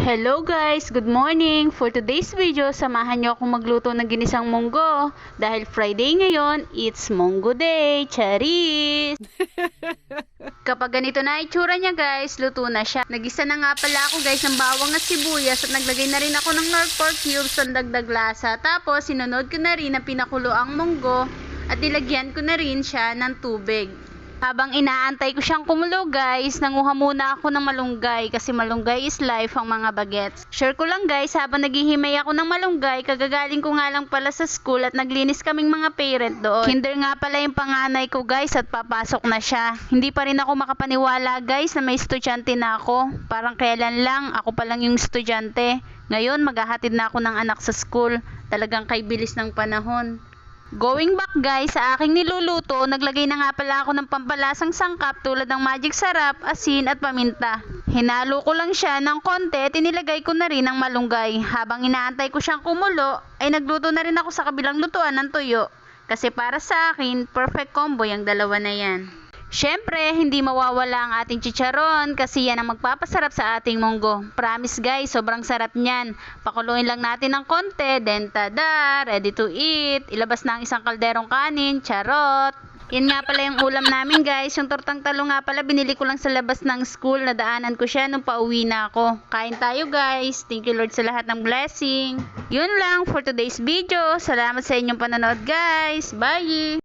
Hello guys! Good morning! For today's video, samahan niyo akong magluto ng ginisang munggo. Dahil Friday ngayon, it's Munggo Day! Charis! Kapag ganito na itsura niya guys, luto na siya. Nagisa na nga pala ako guys ng bawang at sibuyas at naglagay na rin ako ng nor pork cubes ang dagdag lasa. Tapos sinunod ko na rin na pinakulo ang munggo at nilagyan ko na rin siya ng tubig. Habang inaantay ko siyang kumulo guys, nanguha muna ako ng malunggay kasi malunggay is life ang mga bagets. Share ko lang guys, habang naghihimay ako ng malunggay, kagagaling ko nga lang pala sa school at naglinis kaming mga parent doon. Kinder nga pala yung panganay ko guys at papasok na siya. Hindi pa rin ako makapaniwala guys na may estudyante na ako. Parang kailan lang, ako pa lang yung estudyante. Ngayon maghahatid na ako ng anak sa school. Talagang kay bilis ng panahon. Going back guys sa aking niluluto, naglagay na nga pala ako ng pampalasang sangkap tulad ng magic sarap, asin at paminta. Hinalo ko lang siya ng konti at inilagay ko na rin ang malunggay. Habang inaantay ko siyang kumulo, ay nagluto na rin ako sa kabilang lutuan ng tuyo. Kasi para sa akin, perfect combo yung dalawa na yan. Syempre, hindi mawawala ang ating chicharon kasi yan ang magpapasarap sa ating munggo. Promise guys, sobrang sarap niyan. Pakuluin lang natin ng konti, then tada, ready to eat. Ilabas na ang isang kalderong kanin, charot. Yan nga pala yung ulam namin guys. Yung tortang talo nga pala, binili ko lang sa labas ng school. Nadaanan ko siya nung pauwi na ako. Kain tayo guys. Thank you Lord sa lahat ng blessing. Yun lang for today's video. Salamat sa inyong panonood guys. Bye!